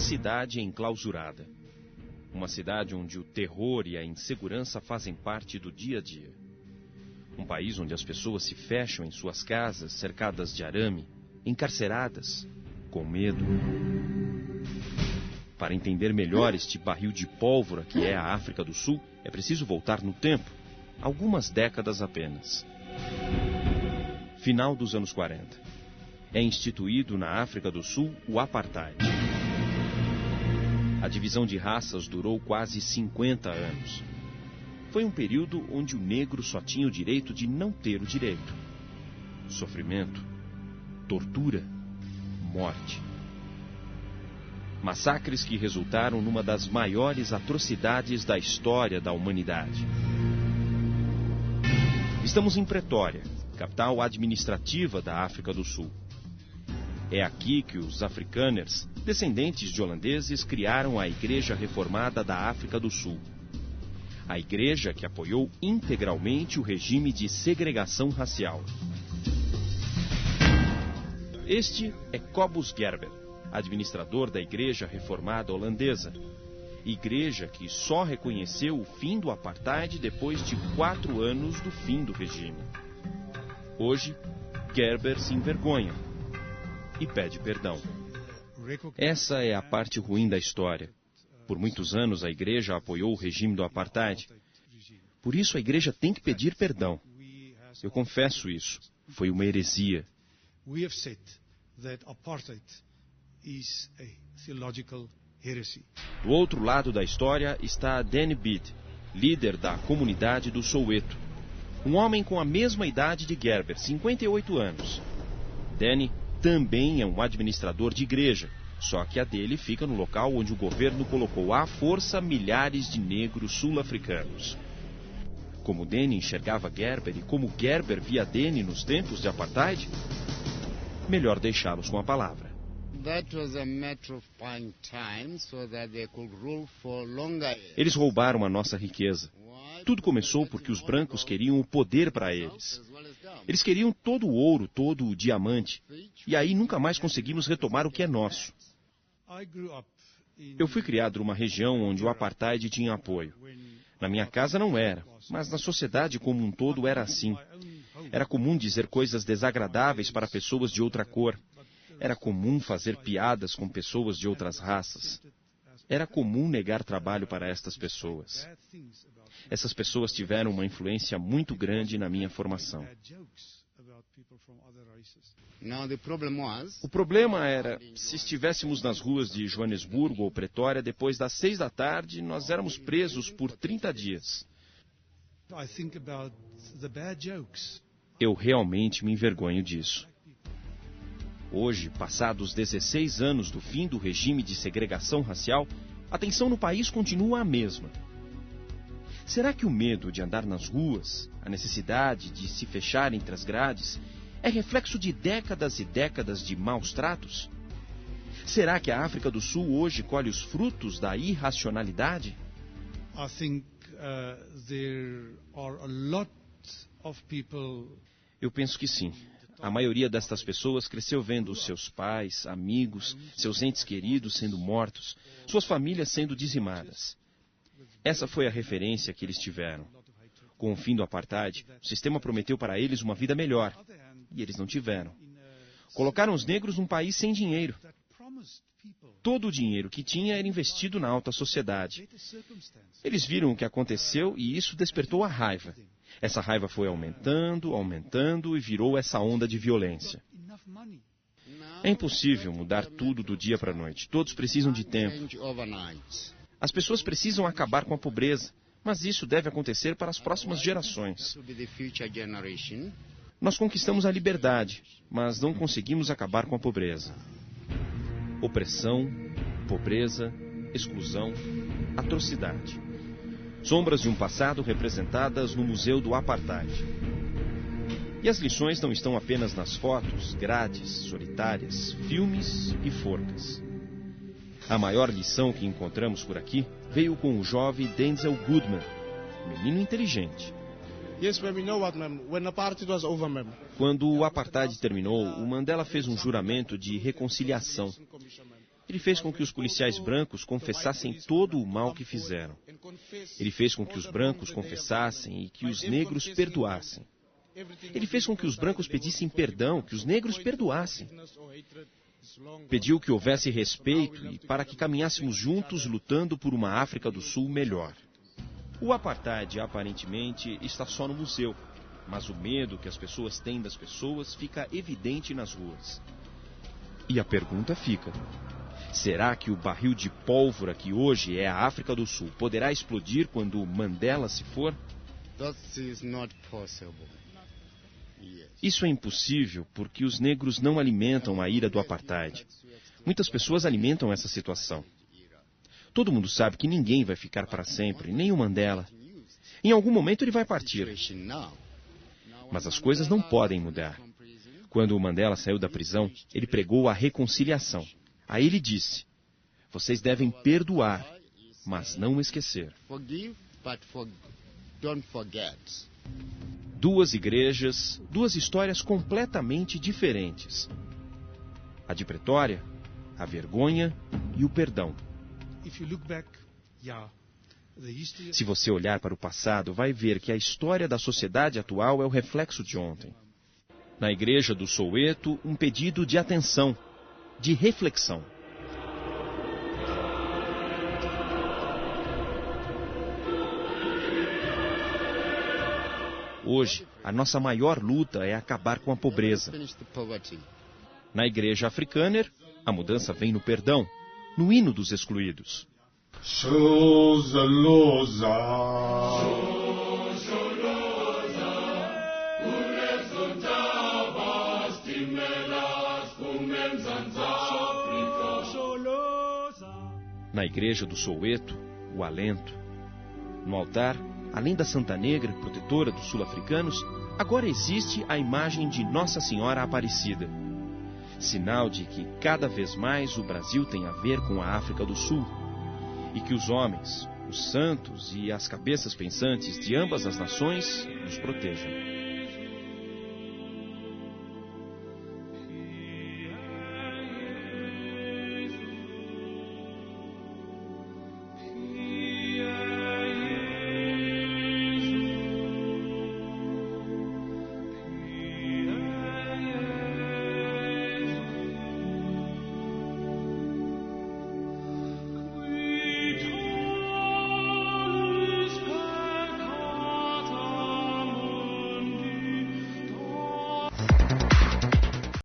Uma cidade enclausurada. Uma cidade onde o terror e a insegurança fazem parte do dia a dia. Um país onde as pessoas se fecham em suas casas, cercadas de arame, encarceradas, com medo. Para entender melhor este barril de pólvora que é a África do Sul, é preciso voltar no tempo, algumas décadas apenas. Final dos anos 40. É instituído na África do Sul o Apartheid. A divisão de raças durou quase 50 anos. Foi um período onde o negro só tinha o direito de não ter o direito. Sofrimento, tortura, morte. Massacres que resultaram numa das maiores atrocidades da história da humanidade. Estamos em Pretória, capital administrativa da África do Sul. É aqui que os Afrikaners, descendentes de holandeses, criaram a Igreja Reformada da África do Sul. A igreja que apoiou integralmente o regime de segregação racial. Este é Cobus Gerber, administrador da Igreja Reformada Holandesa. Igreja que só reconheceu o fim do apartheid depois de 4 anos do fim do regime. Hoje, Gerber se envergonha e pede perdão. Essa é a parte ruim da história. Por muitos anos a igreja apoiou o regime do apartheid. Por isso a igreja tem que pedir perdão. Eu confesso isso. Foi uma heresia. Do outro lado da história está Danny Bid, líder da comunidade do Soweto. Um homem com a mesma idade de Gerber, 58 anos. Danny também é um administrador de igreja, só que a dele fica no local onde o governo colocou à força milhares de negros sul-africanos. Como Danny enxergava Gerber e como Gerber via Danny nos tempos de apartheid, melhor deixá-los com a palavra. Eles roubaram a nossa riqueza. Tudo começou porque os brancos queriam o poder para eles. Eles queriam todo o ouro, todo o diamante. E aí nunca mais conseguimos retomar o que é nosso. Eu fui criado numa região onde o apartheid tinha apoio. Na minha casa não era, mas na sociedade como um todo era assim. Era comum dizer coisas desagradáveis para pessoas de outra cor. Era comum fazer piadas com pessoas de outras raças. Era comum negar trabalho para estas pessoas. Essas pessoas tiveram uma influência muito grande na minha formação. O problema era, se estivéssemos nas ruas de Joanesburgo ou Pretória depois das 6 da tarde, nós éramos presos por 30 dias. Eu realmente me envergonho disso. Hoje, passados 16 anos do fim do regime de segregação racial, a tensão no país continua a mesma. Será que o medo de andar nas ruas, a necessidade de se fechar entre as grades, é reflexo de décadas e décadas de maus tratos? Será que a África do Sul hoje colhe os frutos da irracionalidade? Eu penso que sim. A maioria destas pessoas cresceu vendo seus pais, amigos, seus entes queridos sendo mortos, suas famílias sendo dizimadas. Essa foi a referência que eles tiveram. Com o fim do apartheid, o sistema prometeu para eles uma vida melhor, e eles não tiveram. Colocaram os negros num país sem dinheiro. Todo o dinheiro que tinha era investido na alta sociedade. Eles viram o que aconteceu e isso despertou a raiva. Essa raiva foi aumentando, aumentando e virou essa onda de violência. É impossível mudar tudo do dia para a noite. Todos precisam de tempo. As pessoas precisam acabar com a pobreza, mas isso deve acontecer para as próximas gerações. Nós conquistamos a liberdade, mas não conseguimos acabar com a pobreza. Opressão, pobreza, exclusão, atrocidade. Sombras de um passado representadas no Museu do Apartheid. E as lições não estão apenas nas fotos, grades, solitárias, filmes e forcas. A maior lição que encontramos por aqui veio com o jovem Denzel Goodman, menino inteligente. Quando o apartheid terminou, o Mandela fez um juramento de reconciliação. Ele fez com que os policiais brancos confessassem todo o mal que fizeram. Ele fez com que os brancos confessassem e que os negros perdoassem. Ele fez com que os brancos pedissem perdão, que os negros perdoassem. Pediu que houvesse respeito e para que caminhássemos juntos lutando por uma África do Sul melhor. O apartheid, aparentemente, está só no museu, mas o medo que as pessoas têm das pessoas fica evidente nas ruas. E a pergunta fica: será que o barril de pólvora que hoje é a África do Sul poderá explodir quando Mandela se for? Isso é impossível porque os negros não alimentam a ira do apartheid. Muitas pessoas alimentam essa situação. Todo mundo sabe que ninguém vai ficar para sempre, nem o Mandela. Em algum momento ele vai partir. Mas as coisas não podem mudar. Quando o Mandela saiu da prisão, ele pregou a reconciliação. Aí ele disse: vocês devem perdoar, mas não esquecer. Duas igrejas, duas histórias completamente diferentes. A de Pretória, a vergonha e o perdão. Se você olhar para o passado, vai ver que a história da sociedade atual é o reflexo de ontem. Na igreja do Soweto, um pedido de atenção, de reflexão. Hoje, a nossa maior luta é acabar com a pobreza. Na igreja africana, a mudança vem no perdão, no hino dos excluídos. Na igreja do Soweto, o alento. No altar, além da Santa Negra, protetora dos sul-africanos, agora existe a imagem de Nossa Senhora Aparecida. Sinal de que cada vez mais o Brasil tem a ver com a África do Sul. E que os homens, os santos e as cabeças pensantes de ambas as nações nos protejam.